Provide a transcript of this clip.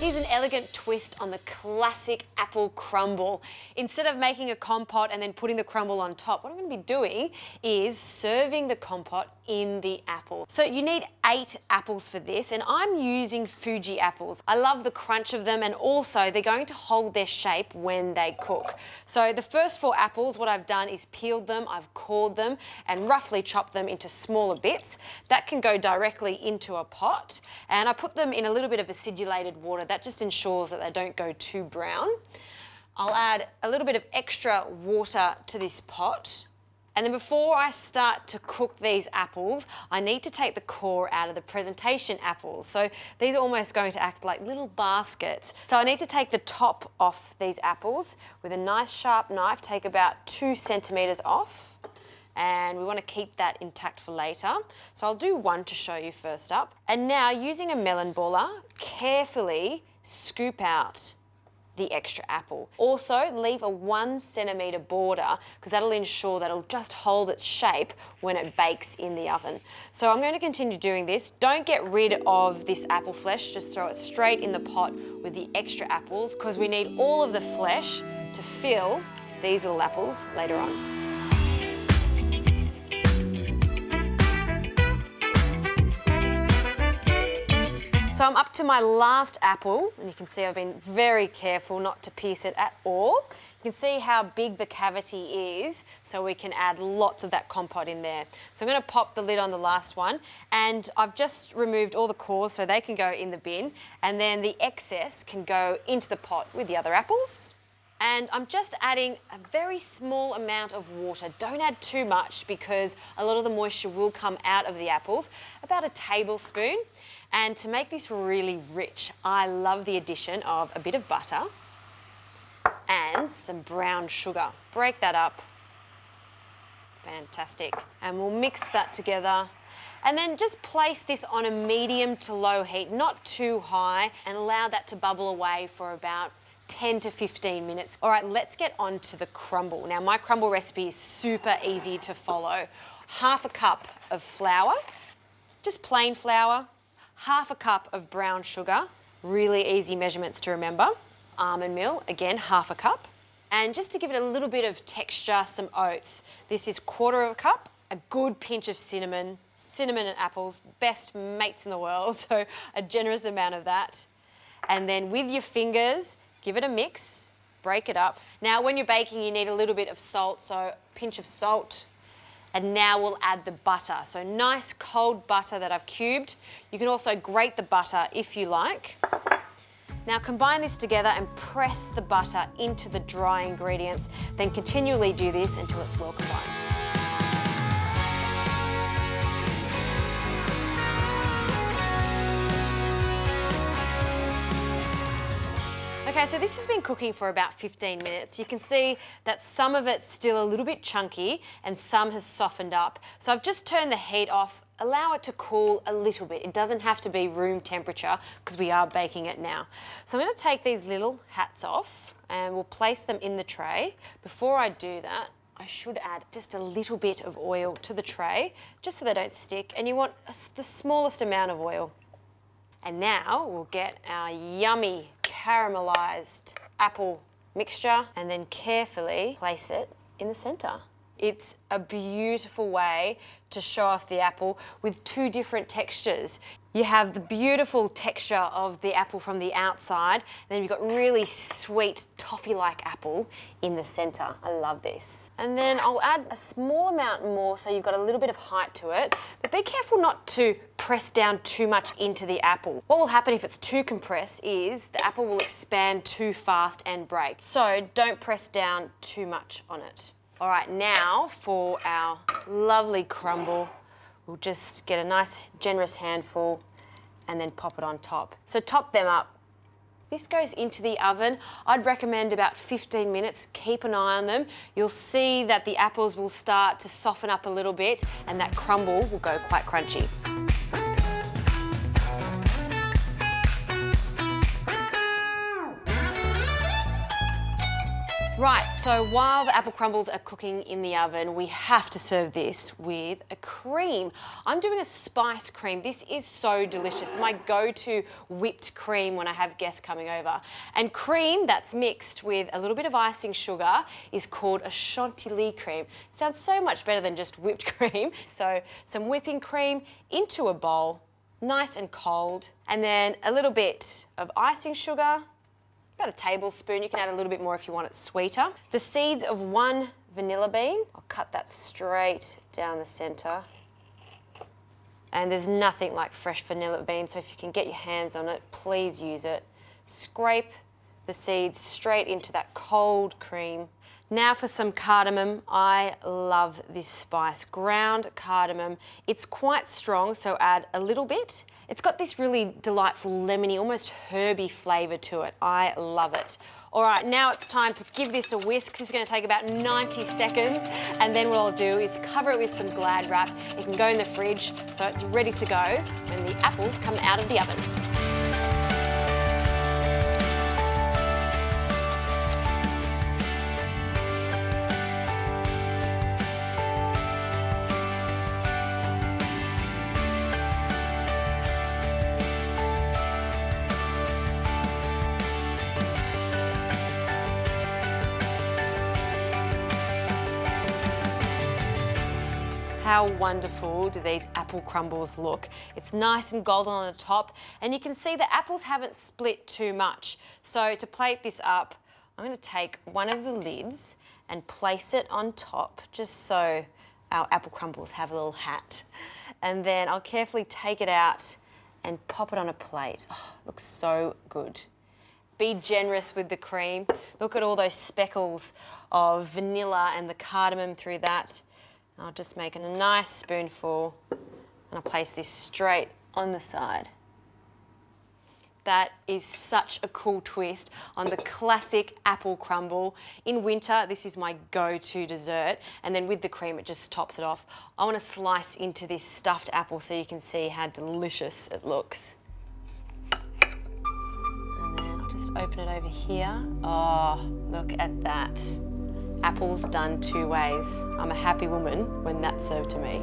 Here's an elegant twist on the classic apple crumble. Instead of making a compote and then putting the crumble on top, what I'm going to be doing is serving the compote in the apple. So you need 8 apples for this, and I'm using Fuji apples. I love the crunch of them, and also they're going to hold their shape when they cook. So the first 4 apples, what I've done is peeled them, I've cored them, and roughly chopped them into smaller bits. That can go directly into a pot, and I put them in a little bit of acidulated water. That just ensures that they don't go too brown. I'll add a little bit of extra water to this pot. And then before I start to cook these apples, I need to take the core out of the presentation apples. So these are almost going to act like little baskets. So I need to take the top off these apples with a nice sharp knife, take about 2 centimetres off. And we want to keep that intact for later. So I'll do one to show you first up. And now using a melon baller, carefully scoop out the extra apple. Also leave a 1 centimetre border because that'll ensure that it'll just hold its shape when it bakes in the oven. So I'm going to continue doing this. Don't get rid of this apple flesh, just throw it straight in the pot with the extra apples because we need all of the flesh to fill these little apples later on. So I'm up to my last apple, and you can see I've been very careful not to pierce it at all. You can see how big the cavity is, so we can add lots of that compote in there. So I'm going to pop the lid on the last one, and I've just removed all the cores so they can go in the bin, and then the excess can go into the pot with the other apples. And I'm just adding a very small amount of water. Don't add too much because a lot of the moisture will come out of the apples, about a tablespoon. And to make this really rich, I love the addition of a bit of butter and some brown sugar. Break that up. Fantastic. And we'll mix that together. And then just place this on a medium to low heat, not too high, and allow that to bubble away for about 10 to 15 minutes. All right, let's get on to the crumble. Now, my crumble recipe is super easy to follow. 1/2 cup of flour, just plain flour, 1/2 cup of brown sugar, really easy measurements to remember. Almond meal, again, 1/2 cup. And just to give it a little bit of texture, some oats. This is 1/4 cup, a good pinch of cinnamon. Cinnamon and apples, best mates in the world, so a generous amount of that. And then with your fingers, give it a mix, break it up. Now, when you're baking, you need a little bit of salt, so a pinch of salt. And now we'll add the butter. So nice cold butter that I've cubed. You can also grate the butter if you like. Now combine this together and press the butter into the dry ingredients. Then continually do this until it's well combined. Okay, so this has been cooking for about 15 minutes. You can see that some of it's still a little bit chunky and some has softened up. So I've just turned the heat off, allow it to cool a little bit. It doesn't have to be room temperature because we are baking it now. So I'm going to take these little hats off and we'll place them in the tray. Before I do that, I should add just a little bit of oil to the tray just so they don't stick, and you want the smallest amount of oil. And now we'll get our yummy caramelised apple mixture and then carefully place it in the centre. It's a beautiful way to show off the apple with 2 different textures. You have the beautiful texture of the apple from the outside, and then you've got really sweet toffee-like apple in the centre. I love this. And then I'll add a small amount more so you've got a little bit of height to it, but be careful not to press down too much into the apple. What will happen if it's too compressed is the apple will expand too fast and break. So don't press down too much on it. All right, now for our lovely crumble, we'll just get a nice generous handful and then pop it on top. So top them up. This goes into the oven. I'd recommend about 15 minutes. Keep an eye on them. You'll see that the apples will start to soften up a little bit and that crumble will go quite crunchy. Right, so while the apple crumbles are cooking in the oven, we have to serve this with a cream. I'm doing a spice cream. This is so delicious. It's my go-to whipped cream when I have guests coming over. And cream that's mixed with a little bit of icing sugar is called a chantilly cream. It sounds so much better than just whipped cream. So some whipping cream into a bowl, nice and cold, and then a little bit of icing sugar, about a tablespoon. You can add a little bit more if you want it sweeter. The seeds of 1 vanilla bean. I'll cut that straight down the centre. And there's nothing like fresh vanilla bean, so if you can get your hands on it, please use it. Scrape the seeds straight into that cold cream. Now for some cardamom. I love this spice. Ground cardamom. It's quite strong, so add a little bit. It's got this really delightful lemony, almost herby flavour to it. I love it. All right, now it's time to give this a whisk. This is going to take about 90 seconds, and then what I'll do is cover it with some Glad wrap. It can go in the fridge, so it's ready to go when the apples come out of the oven. How wonderful do these apple crumbles look? It's nice and golden on the top, and you can see the apples haven't split too much. So to plate this up, I'm going to take one of the lids and place it on top, just so our apple crumbles have a little hat. And then I'll carefully take it out and pop it on a plate. Oh, it looks so good. Be generous with the cream. Look at all those speckles of vanilla and the cardamom through that. I'll just make a nice spoonful and I'll place this straight on the side. That is such a cool twist on the classic apple crumble. In winter, this is my go-to dessert, and then with the cream, it just tops it off. I want to slice into this stuffed apple so you can see how delicious it looks. And then I'll just open it over here. Oh, look at that. Apples done 2 ways. I'm a happy woman when that's served to me.